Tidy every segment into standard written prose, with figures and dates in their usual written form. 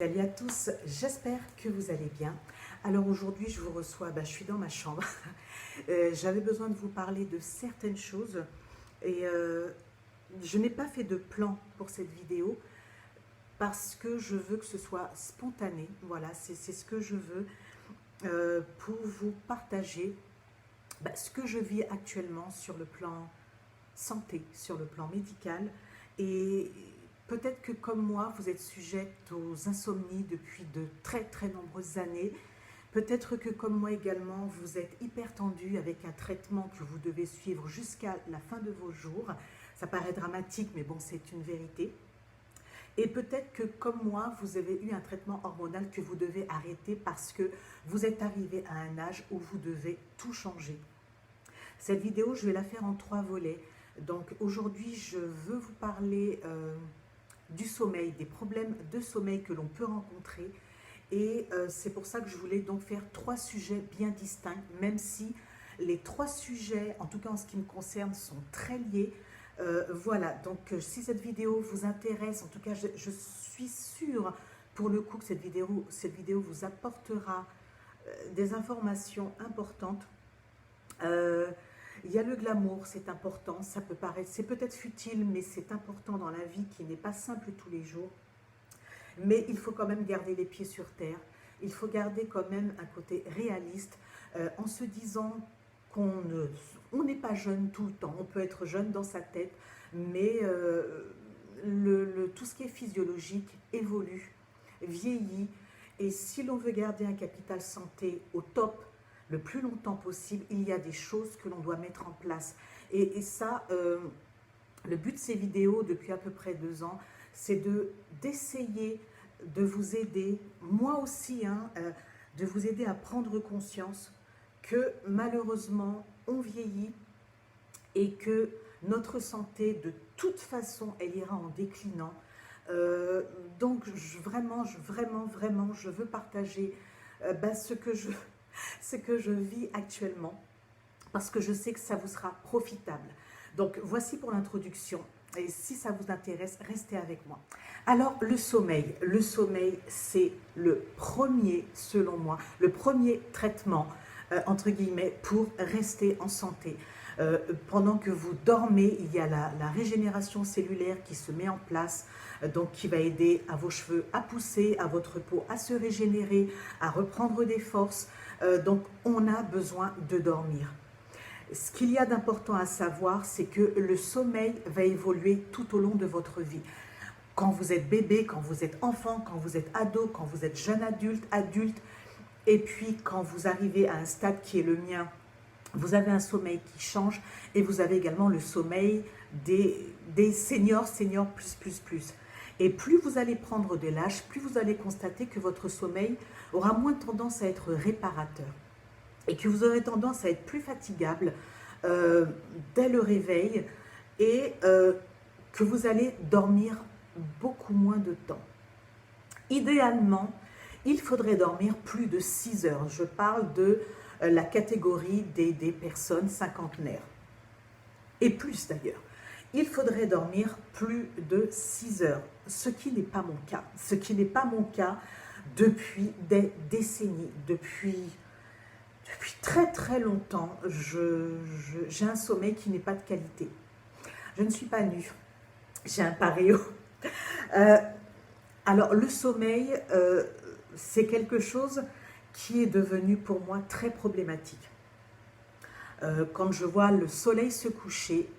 Salut à tous, j'espère que vous allez bien. Alors aujourd'hui je vous reçois, je suis dans ma chambre. J'avais besoin de vous parler de certaines choses et je n'ai pas fait de plan pour cette vidéo parce que je veux que ce soit spontané. Voilà, c'est ce que je veux pour vous partager ce que je vis actuellement sur le plan santé, sur le plan médical. Et peut-être que comme moi, vous êtes sujette aux insomnies depuis de très très nombreuses années. Peut-être que comme moi également, vous êtes hyper tendu avec un traitement que vous devez suivre jusqu'à la fin de vos jours. Ça paraît dramatique, mais bon, c'est une vérité. Et peut-être que comme moi, vous avez eu un traitement hormonal que vous devez arrêter parce que vous êtes arrivé à un âge où vous devez tout changer. Cette vidéo, je vais la faire en 3 volets. Donc aujourd'hui, je veux vous parler du sommeil, des problèmes de sommeil que l'on peut rencontrer. Et c'est pour ça que je voulais donc faire 3 sujets bien distincts, même si les 3 sujets, en tout cas en ce qui me concerne, sont très liés. Voilà, donc si cette vidéo vous intéresse, en tout cas je suis sûre pour le coup que cette vidéo vous apportera des informations importantes. Il y a le glamour, c'est important, ça peut paraître, c'est peut-être futile, mais c'est important dans la vie qui n'est pas simple tous les jours. Mais il faut quand même garder les pieds sur terre, il faut garder quand même un côté réaliste en se disant qu'on n'est pas jeune tout le temps, on peut être jeune dans sa tête, mais tout ce qui est physiologique évolue, vieillit, et si l'on veut garder un capital santé au top, le plus longtemps possible, il y a des choses que l'on doit mettre en place. Et ça, le but de ces vidéos depuis à peu près 2 ans, c'est d'essayer de vous aider, moi aussi, de vous aider à prendre conscience que malheureusement, on vieillit et que notre santé, de toute façon, elle ira en déclinant. Donc, vraiment, je veux partager ce que je vis actuellement, parce que je sais que ça vous sera profitable. Donc voici pour l'introduction, et si ça vous intéresse, restez avec moi. Alors le sommeil c'est le premier, selon moi, le premier traitement, entre guillemets, pour rester en santé. Pendant que vous dormez, il y a la régénération cellulaire qui se met en place, donc qui va aider à vos cheveux à pousser, à votre peau à se régénérer, à reprendre des forces. Donc on a besoin de dormir. Ce qu'il y a d'important à savoir, c'est que le sommeil va évoluer tout au long de votre vie. Quand vous êtes bébé, quand vous êtes enfant, quand vous êtes ado, quand vous êtes jeune adulte, et puis quand vous arrivez à un stade qui est le mien, vous avez un sommeil qui change, et vous avez également le sommeil des seniors plus. Et plus vous allez prendre de l'âge, plus vous allez constater que votre sommeil aura moins tendance à être réparateur et que vous aurez tendance à être plus fatigable dès le réveil et que vous allez dormir beaucoup moins de temps. Idéalement, il faudrait dormir plus de 6 heures. Je parle de la catégorie des personnes cinquantenaires et plus d'ailleurs. Il faudrait dormir plus de 6 heures, ce qui n'est pas mon cas. Ce qui n'est pas mon cas depuis des décennies, depuis très très longtemps. J'ai un sommeil qui n'est pas de qualité. Je ne suis pas nue, j'ai un paréo. Alors le sommeil, c'est quelque chose qui est devenu pour moi très problématique. Quand je vois le soleil se coucher,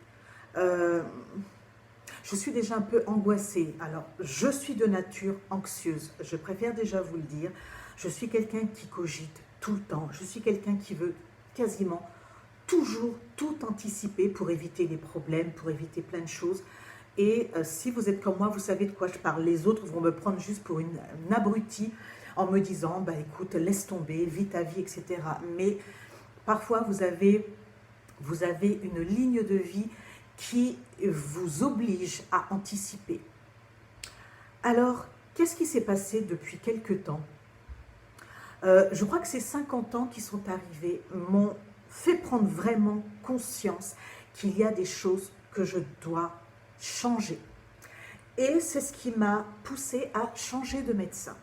je suis déjà un peu angoissée. Alors, je suis de nature anxieuse, je préfère déjà vous le dire. Je suis quelqu'un qui cogite tout le temps. Je suis quelqu'un qui veut quasiment toujours tout anticiper pour éviter les problèmes, pour éviter plein de choses. Et si vous êtes comme moi, vous savez de quoi je parle. Les autres vont me prendre juste pour une abrutie en me disant, écoute, laisse tomber, vis ta vie, etc. Mais parfois, vous avez une ligne de vie qui vous oblige à anticiper. Alors, qu'est-ce qui s'est passé depuis quelque temps? Je crois que ces 50 ans qui sont arrivés m'ont fait prendre vraiment conscience qu'il y a des choses que je dois changer. Et c'est ce qui m'a poussée à changer de médecin.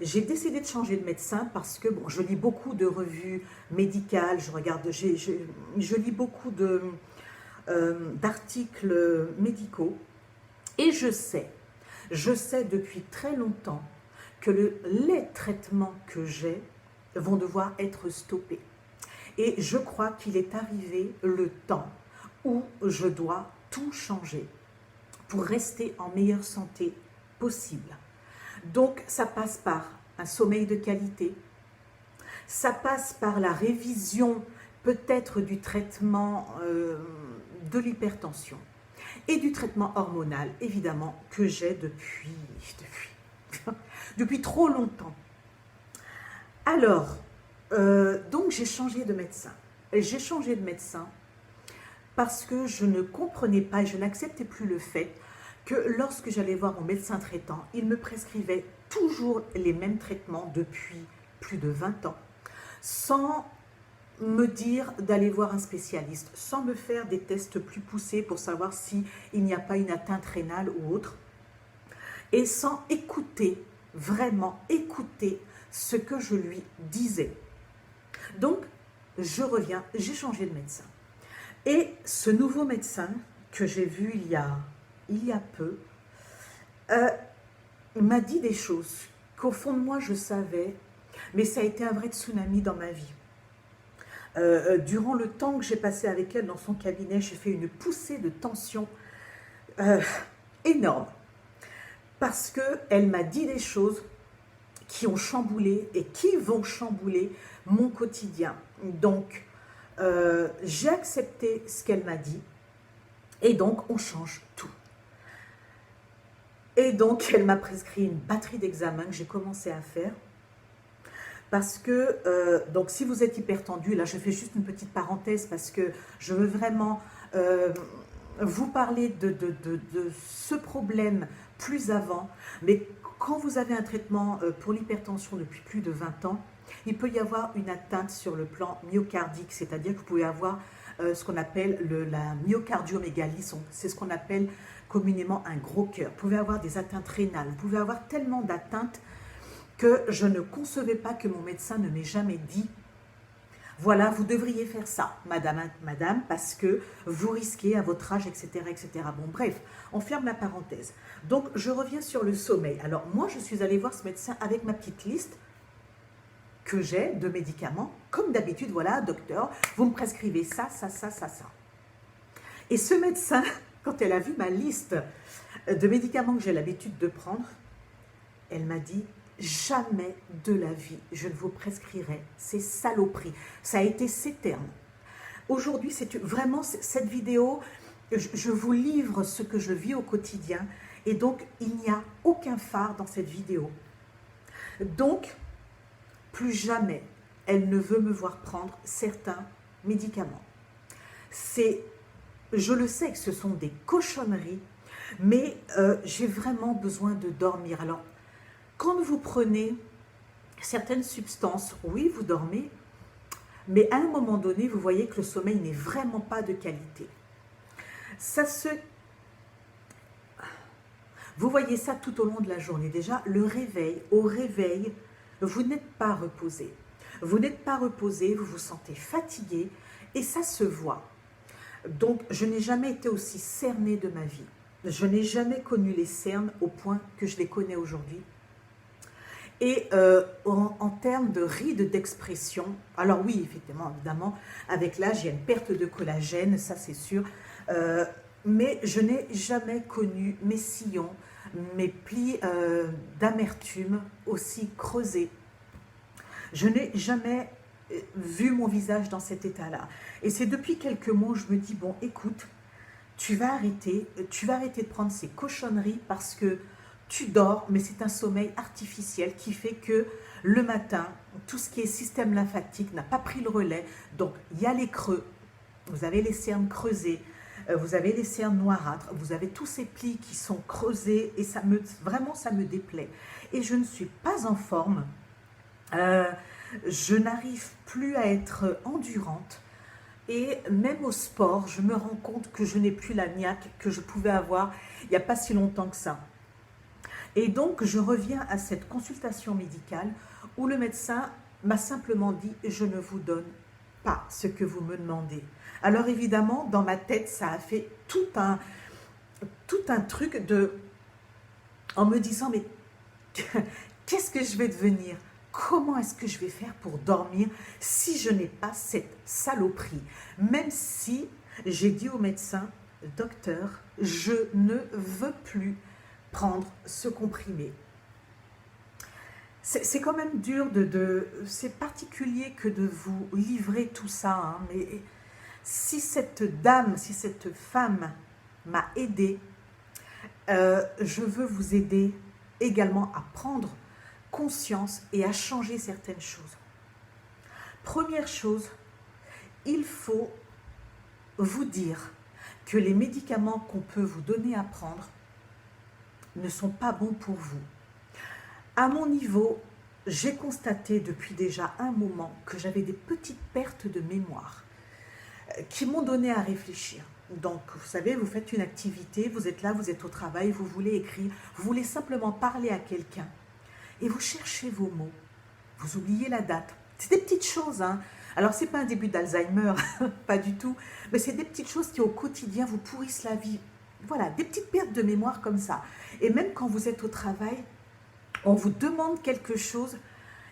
j'ai décidé de changer de médecin parce que bon, je lis beaucoup de revues médicales, je lis beaucoup d'articles médicaux et je sais depuis très longtemps que les traitements que j'ai vont devoir être stoppés. Et je crois qu'il est arrivé le temps où je dois tout changer pour rester en meilleure santé possible. Donc, ça passe par un sommeil de qualité, ça passe par la révision peut-être du traitement de l'hypertension et du traitement hormonal, évidemment, que j'ai depuis trop longtemps. Alors, donc j'ai changé de médecin. J'ai changé de médecin parce que je ne comprenais pas et je n'acceptais plus le fait que lorsque j'allais voir mon médecin traitant, il me prescrivait toujours les mêmes traitements depuis plus de 20 ans, sans me dire d'aller voir un spécialiste, sans me faire des tests plus poussés pour savoir s'il n'y a pas une atteinte rénale ou autre, et sans écouter, vraiment écouter ce que je lui disais. Donc, je reviens, j'ai changé de médecin. Et ce nouveau médecin que j'ai vu il y a peu, m'a dit des choses qu'au fond de moi je savais, mais ça a été un vrai tsunami dans ma vie. Durant le temps que j'ai passé avec elle dans son cabinet, j'ai fait une poussée de tension énorme. Parce qu'elle m'a dit des choses qui ont chamboulé et qui vont chambouler mon quotidien. Donc, j'ai accepté ce qu'elle m'a dit et donc on change tout. Et donc, elle m'a prescrit une batterie d'examens que j'ai commencé à faire. Parce que, donc si vous êtes hypertendu, là je fais juste une petite parenthèse parce que je veux vraiment vous parler de ce problème plus avant. Mais quand vous avez un traitement pour l'hypertension depuis plus de 20 ans, il peut y avoir une atteinte sur le plan myocardique, c'est-à-dire que vous pouvez avoir ce qu'on appelle la myocardiomégalie, c'est ce qu'on appelle communément un gros cœur. Vous pouvez avoir des atteintes rénales, vous pouvez avoir tellement d'atteintes que je ne concevais pas que mon médecin ne m'ait jamais dit « Voilà, vous devriez faire ça, madame, parce que vous risquez à votre âge, etc. etc. » Bon, bref, on ferme la parenthèse. Donc, je reviens sur le sommeil. Alors, moi, je suis allée voir ce médecin avec ma petite liste que j'ai de médicaments. Comme d'habitude, voilà, docteur, vous me prescrivez ça, ça, ça, ça, ça. Et ce médecin, quand elle a vu ma liste de médicaments que j'ai l'habitude de prendre, elle m'a dit « Jamais de la vie, je ne vous prescrirai ces saloperies. » Ça a été ses termes. Aujourd'hui, c'est vraiment cette vidéo, je vous livre ce que je vis au quotidien et donc il n'y a aucun phare dans cette vidéo. Donc, plus jamais elle ne veut me voir prendre certains médicaments. Je le sais que ce sont des cochonneries, mais j'ai vraiment besoin de dormir. Alors, quand vous prenez certaines substances, oui, vous dormez, mais à un moment donné, vous voyez que le sommeil n'est vraiment pas de qualité. Vous voyez ça tout au long de la journée. Déjà, au réveil, vous n'êtes pas reposé. Vous n'êtes pas reposé, vous vous sentez fatigué et ça se voit. Donc, je n'ai jamais été aussi cernée de ma vie. Je n'ai jamais connu les cernes au point que je les connais aujourd'hui. Et en termes de rides d'expression, alors oui, effectivement, évidemment, avec l'âge, il y a une perte de collagène, ça c'est sûr, mais je n'ai jamais connu mes sillons, mes plis d'amertume aussi creusés. Je n'ai jamais vu mon visage dans cet état-là. Et c'est depuis quelques mois où je me dis, bon, écoute, tu vas arrêter de prendre ces cochonneries parce que tu dors, mais c'est un sommeil artificiel qui fait que le matin, tout ce qui est système lymphatique n'a pas pris le relais. Donc, il y a les creux, vous avez les cernes creusées, vous avez les cernes noirâtres, vous avez tous ces plis qui sont creusés et vraiment, ça me déplaît. Et je ne suis pas en forme, je n'arrive plus à être endurante. Et même au sport, je me rends compte que je n'ai plus la niaque que je pouvais avoir il n'y a pas si longtemps que ça. Et donc, je reviens à cette consultation médicale où le médecin m'a simplement dit « je ne vous donne pas ce que vous me demandez ». Alors évidemment, dans ma tête, ça a fait tout un truc en me disant « mais qu'est-ce que je vais devenir ? Comment est-ce que je vais faire pour dormir si je n'ai pas cette saloperie ?» Même si j'ai dit au médecin « docteur, je ne veux plus prendre ce comprimé ». C'est quand même dur, c'est particulier que de vous livrer tout ça, hein, mais si cette dame, si cette femme m'a aidé, je veux vous aider également à prendre conscience et à changer certaines choses. Première chose, il faut vous dire que les médicaments qu'on peut vous donner à prendre ne sont pas bons pour vous. À mon niveau, j'ai constaté depuis déjà un moment que j'avais des petites pertes de mémoire qui m'ont donné à réfléchir. Donc, vous savez, vous faites une activité, vous êtes là, vous êtes au travail, vous voulez écrire, vous voulez simplement parler à quelqu'un et vous cherchez vos mots, vous oubliez la date. C'est des petites choses, hein. Alors, ce n'est pas un début d'Alzheimer, pas du tout, mais c'est des petites choses qui au quotidien vous pourrissent la vie. Voilà, des petites pertes de mémoire comme ça. Et même quand vous êtes au travail, on vous demande quelque chose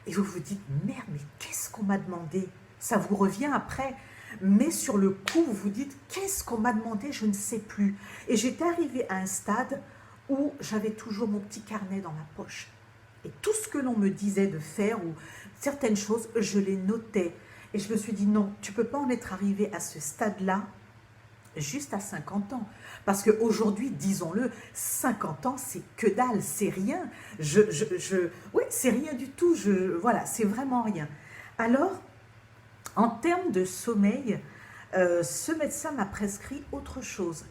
et vous vous dites « merde, mais qu'est-ce qu'on m'a demandé ?» Ça vous revient après, mais sur le coup, vous vous dites « qu'est-ce qu'on m'a demandé? Je ne sais plus. » Et j'étais arrivée à un stade où j'avais toujours mon petit carnet dans ma poche. Et tout ce que l'on me disait de faire ou certaines choses, je les notais. Et je me suis dit « non, tu ne peux pas en être arrivé à ce stade-là juste à 50 ans. » Parce qu'aujourd'hui, disons-le, 50 ans, c'est que dalle, c'est rien. Oui, c'est rien du tout. Voilà, c'est vraiment rien. Alors, en termes de sommeil, ce médecin m'a prescrit autre chose.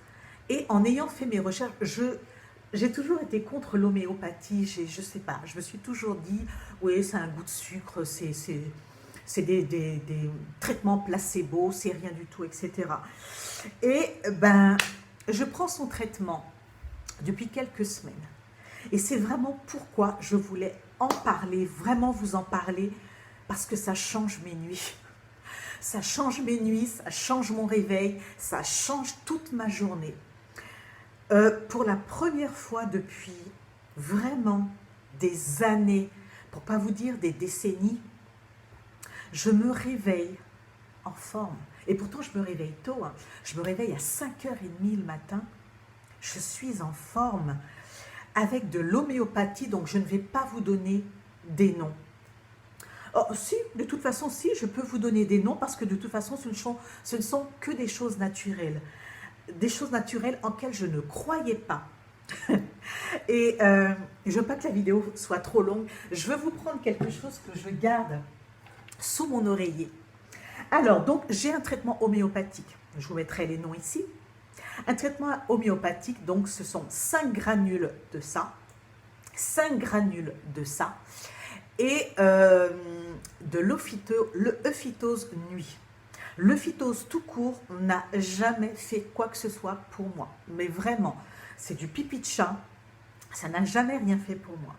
Et en ayant fait mes recherches, j'ai toujours été contre l'homéopathie. Je ne sais pas, je me suis toujours dit, oui, c'est un goût de sucre, c'est des traitements placebo, c'est rien du tout, etc. Et ben, je prends son traitement depuis quelques semaines. Et c'est vraiment pourquoi je voulais en parler, vraiment vous en parler, parce que ça change mes nuits. Ça change mes nuits, ça change mon réveil, ça change toute ma journée. Pour la première fois depuis vraiment des années, pour ne pas vous dire des décennies, je me réveille en forme. Et pourtant, je me réveille tôt. Hein. Je me réveille à 5h30 le matin. Je suis en forme avec de l'homéopathie, donc je ne vais pas vous donner des noms. Oh, si, de toute façon, si, je peux vous donner des noms parce que de toute façon, ce ne sont que des choses naturelles. Des choses naturelles en lesquelles je ne croyais pas. Et je ne veux pas que la vidéo soit trop longue. Je veux vous prendre quelque chose que je garde sous mon oreiller. Alors, donc, j'ai un traitement homéopathique. Je vous mettrai les noms ici. Un traitement homéopathique, donc, ce sont 5 granules de ça, 5 granules de ça, et de l'euphytose nuit. L'euphytose tout court n'a jamais fait quoi que ce soit pour moi. Mais vraiment, c'est du pipi de chat, ça n'a jamais rien fait pour moi.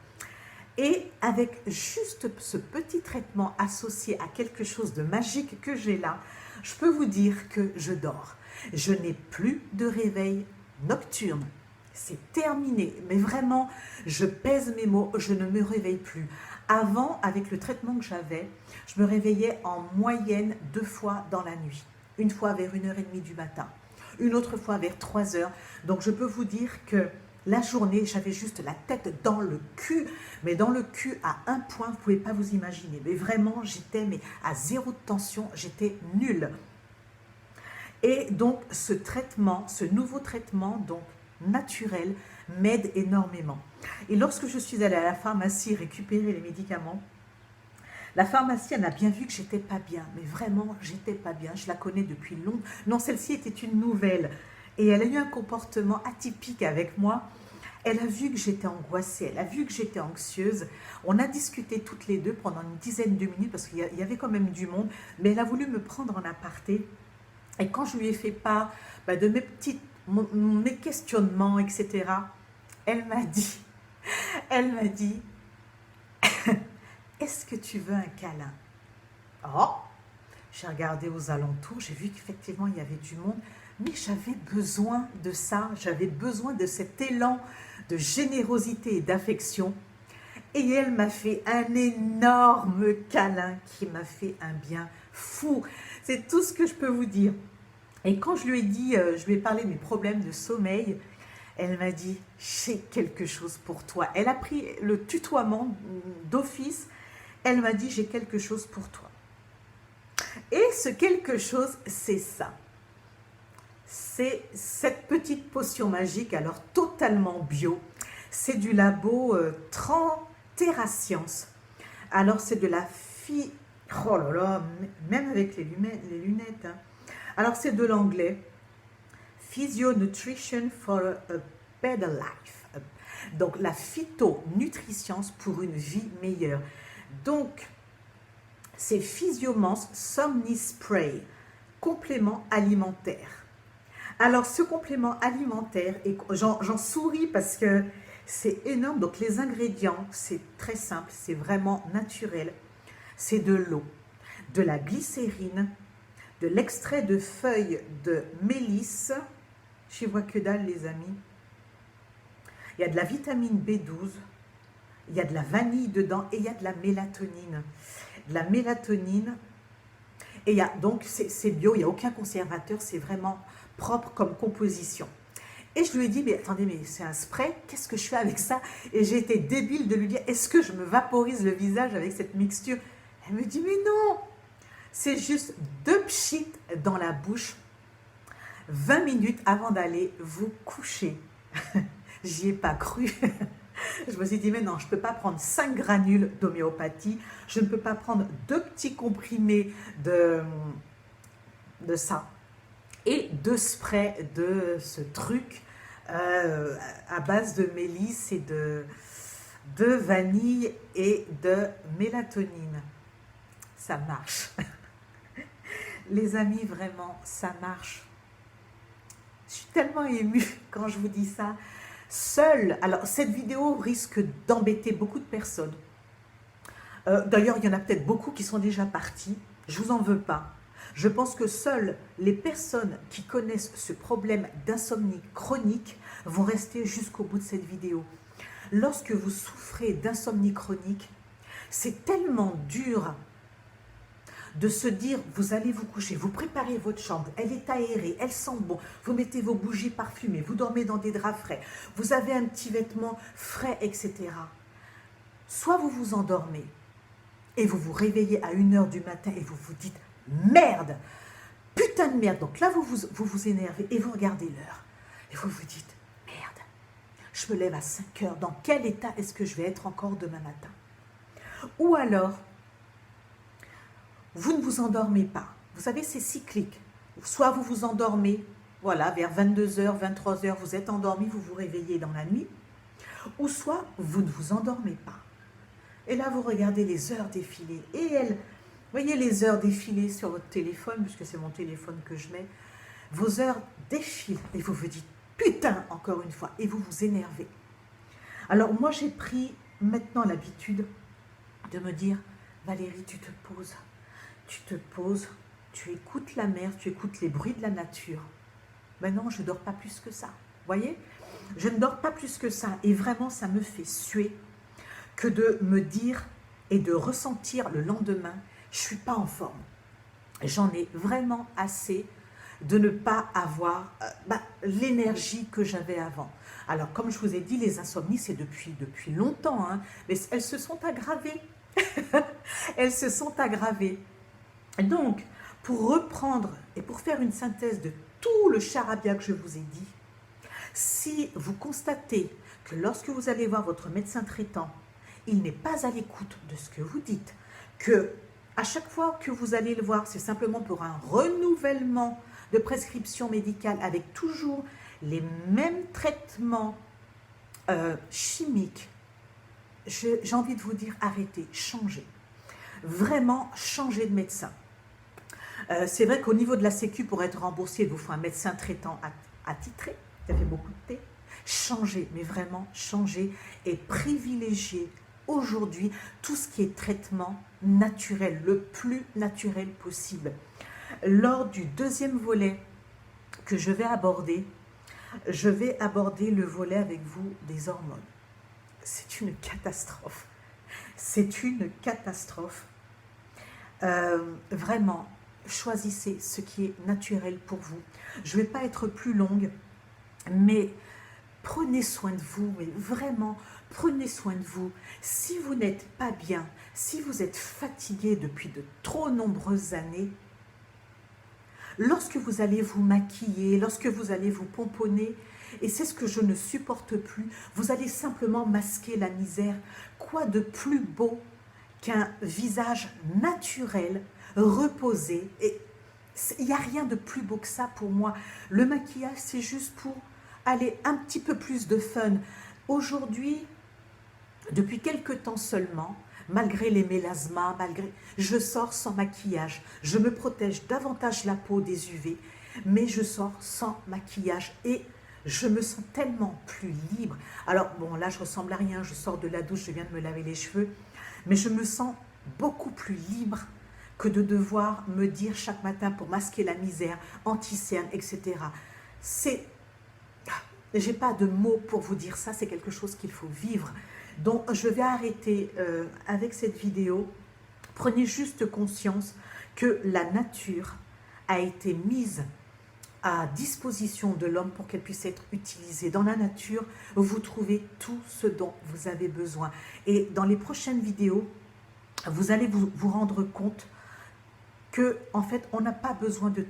Et avec juste ce petit traitement associé à quelque chose de magique que j'ai là, je peux vous dire que je dors. Je n'ai plus de réveil nocturne. C'est terminé. Mais vraiment, je pèse mes mots, je ne me réveille plus. Avant, avec le traitement que j'avais, je me réveillais en moyenne 2 fois dans la nuit. Une fois vers 1h30 du matin, une autre fois vers 3h. Donc je peux vous dire que la journée, j'avais juste la tête dans le cul, mais dans le cul à un point, vous ne pouvez pas vous imaginer. Mais vraiment, j'étais à 0 de tension, j'étais nulle. Et donc, ce traitement, ce nouveau traitement, donc naturel, m'aide énormément. Et lorsque je suis allée à la pharmacie récupérer les médicaments, la pharmacienne a bien vu que j'étais pas bien, mais vraiment, j'étais pas bien. Je la connais depuis longtemps. Non, celle-ci était une nouvelle. Et elle a eu un comportement atypique avec moi. Elle a vu que j'étais angoissée, elle a vu que j'étais anxieuse. On a discuté toutes les deux pendant une dizaine de minutes parce qu'il y avait quand même du monde. Mais elle a voulu me prendre en aparté. Et quand je lui ai fait part de mes questionnements, etc., elle m'a dit Elle m'a dit, est-ce que tu veux un câlin? Oh, j'ai regardé aux alentours, j'ai vu qu'effectivement il y avait du monde, mais j'avais besoin de ça, j'avais besoin de cet élan de générosité et d'affection. Et elle m'a fait un énorme câlin qui m'a fait un bien fou. C'est tout ce que je peux vous dire. Et quand je lui ai dit, je lui ai parlé de mes problèmes de sommeil, elle m'a dit, j'ai quelque chose pour toi. Elle a pris le tutoiement d'office. Elle m'a dit, j'ai quelque chose pour toi. Et ce quelque chose, c'est ça. C'est cette petite potion magique, alors totalement bio. C'est du labo Terrascience. Alors, c'est de la oh là là, même avec les lunettes. Hein. Alors, c'est de l'anglais. Physio Nutrition for a Better Life. Donc, la phytonutrition pour une vie meilleure. Donc, c'est Physiomance Somni Spray, complément alimentaire. Alors, ce complément alimentaire, j'en souris parce que c'est énorme. Donc, les ingrédients, c'est très simple, c'est vraiment naturel. C'est de l'eau, de la glycérine, de l'extrait de feuilles de mélisse. Je vois que dalle, les amis. Il y a de la vitamine B12, il y a de la vanille dedans et il y a de la mélatonine. De la mélatonine. Et il y a, donc, c'est bio, il n'y a aucun conservateur, c'est vraiment propre comme composition. Et je lui ai dit, mais attendez, mais c'est un spray, qu'est-ce que je fais avec ça? Et j'ai été débile de lui dire, est-ce que je me vaporise le visage avec cette mixture? Elle me dit, mais non, c'est juste 2 pchits dans la bouche, 20 minutes avant d'aller vous coucher. J'y ai pas cru. Je me suis dit, mais non, je ne peux pas prendre 5 granules d'homéopathie, je ne peux pas prendre 2 petits comprimés de ça. Et 2 sprays de ce truc à base de mélisse et de vanille et de mélatonine. Ça marche. Les amis, vraiment, ça marche. Je suis tellement émue quand je vous dis ça. Seule, alors cette vidéo risque d'embêter beaucoup de personnes. D'ailleurs, il y en a peut-être beaucoup qui sont déjà partis. Je ne vous en veux pas. Je pense que seules les personnes qui connaissent ce problème d'insomnie chronique vont rester jusqu'au bout de cette vidéo. Lorsque vous souffrez d'insomnie chronique, c'est tellement dur de se dire, vous allez vous coucher, vous préparez votre chambre, elle est aérée, elle sent bon, vous mettez vos bougies parfumées, vous dormez dans des draps frais, vous avez un petit vêtement frais, etc. Soit vous vous endormez et vous vous réveillez à 1h du matin et vous vous dites, merde, putain de merde. Donc là, vous vous énervez et vous regardez l'heure. Et vous vous dites, merde, je me lève à 5h. Dans quel état est-ce que je vais être encore demain matin? Ou alors, vous ne vous endormez pas. Vous savez, c'est cyclique. Soit vous vous endormez, voilà, vers 22h, 23h, vous êtes endormi, vous vous réveillez dans la nuit. Ou soit vous ne vous endormez pas. Et là, vous regardez les heures défiler. Et elles... Voyez les heures défiler sur votre téléphone, puisque c'est mon téléphone que je mets. Vos heures défilent et vous vous dites, putain, encore une fois, et vous vous énervez. Alors moi, j'ai pris maintenant l'habitude de me dire, Valérie, tu te poses, tu écoutes la mer, tu écoutes les bruits de la nature. Maintenant, je ne dors pas plus que ça. Voyez, je ne dors pas plus que ça. Et vraiment, ça me fait suer que de me dire et de ressentir le lendemain, je ne suis pas en forme. J'en ai vraiment assez de ne pas avoir l'énergie que j'avais avant. Alors, comme je vous ai dit, les insomnies, c'est depuis longtemps, hein, mais elles se sont aggravées. Elles se sont aggravées. Donc, pour reprendre et pour faire une synthèse de tout le charabia que je vous ai dit, si vous constatez que lorsque vous allez voir votre médecin traitant, il n'est pas à l'écoute de ce que vous dites, que à chaque fois que vous allez le voir, c'est simplement pour un renouvellement de prescription médicale avec toujours les mêmes traitements chimiques, j'ai envie de vous dire, arrêtez, changez. Vraiment, changez de médecin. C'est vrai qu'au niveau de la Sécu, pour être remboursé, il vous faut un médecin traitant attitré, ça fait beaucoup de thé. Changez, mais vraiment changez et privilégiez aujourd'hui tout ce qui est traitement naturel, le plus naturel possible. Lors du deuxième volet que je vais aborder le volet avec vous des hormones. C'est une catastrophe. C'est une catastrophe. Vraiment, choisissez ce qui est naturel pour vous. Je ne vais pas être plus longue, mais prenez soin de vous, mais vraiment, prenez soin de vous. Si vous n'êtes pas bien, si vous êtes fatigué depuis de trop nombreuses années, lorsque vous allez vous maquiller, lorsque vous allez vous pomponner, et c'est ce que je ne supporte plus, vous allez simplement masquer la misère. Quoi de plus beau qu'un visage naturel, reposé, et il n'y a rien de plus beau que ça pour moi. Le maquillage, c'est juste pour aller un petit peu plus de fun. Aujourd'hui, depuis quelque temps seulement, malgré les mélasmas, je sors sans maquillage. Je me protège davantage la peau des UV, mais je sors sans maquillage et je me sens tellement plus libre. Alors bon, là je ressemble à rien, je sors de la douche, je viens de me laver les cheveux, mais je me sens beaucoup plus libre que de devoir me dire chaque matin pour masquer la misère, anti-cerne, etc. J'ai pas de mots pour vous dire ça, c'est quelque chose qu'il faut vivre. Donc je vais arrêter avec cette vidéo. Prenez juste conscience que la nature a été mise à disposition de l'homme pour qu'elle puisse être utilisée. Dans la nature, vous trouvez tout ce dont vous avez besoin. Et dans les prochaines vidéos, vous allez vous rendre compte que, en fait, on n'a pas besoin de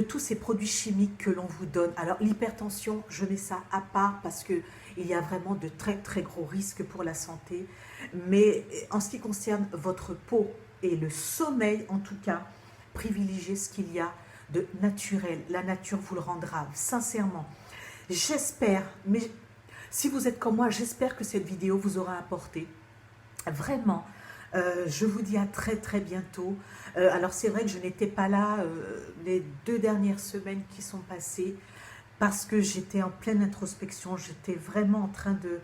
tous ces produits chimiques que l'on vous donne. Alors l'hypertension, je mets ça à part parce qu'il y a vraiment de très très gros risques pour la santé. Mais en ce qui concerne votre peau et le sommeil, en tout cas, privilégiez ce qu'il y a de naturel. La nature vous le rendra, sincèrement. J'espère, mais si vous êtes comme moi, j'espère que cette vidéo vous aura apporté. Vraiment. Je vous dis à très très bientôt. Alors c'est vrai que je n'étais pas là les 2 dernières semaines qui sont passées parce que j'étais en pleine introspection. J'étais vraiment en train de...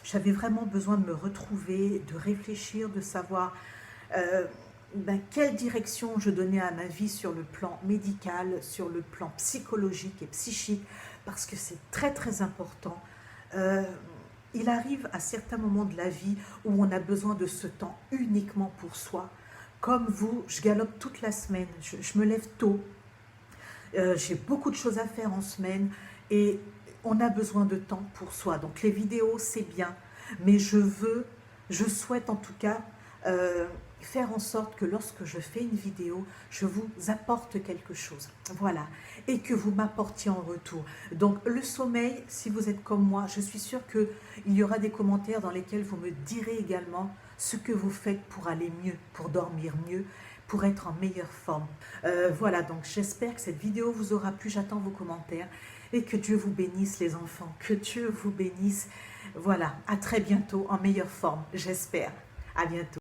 J'avais vraiment besoin de me retrouver, de réfléchir, de savoir quelle direction je donnais à ma vie sur le plan médical, sur le plan psychologique et psychique, parce que c'est très très important. Il arrive à certains moments de la vie où on a besoin de ce temps uniquement pour soi. Comme vous, je galope toute la semaine, je me lève tôt, j'ai beaucoup de choses à faire en semaine et on a besoin de temps pour soi. Donc les vidéos, c'est bien, mais je souhaite en tout cas faire en sorte que lorsque je fais une vidéo, je vous apporte quelque chose. Voilà. Et que vous m'apportiez en retour. Donc le sommeil, si vous êtes comme moi, je suis sûre qu'il y aura des commentaires dans lesquels vous me direz également ce que vous faites pour aller mieux, pour dormir mieux, pour être en meilleure forme. Voilà, donc j'espère que cette vidéo vous aura plu. J'attends vos commentaires et que Dieu vous bénisse les enfants. Que Dieu vous bénisse. Voilà, à très bientôt en meilleure forme, j'espère. À bientôt.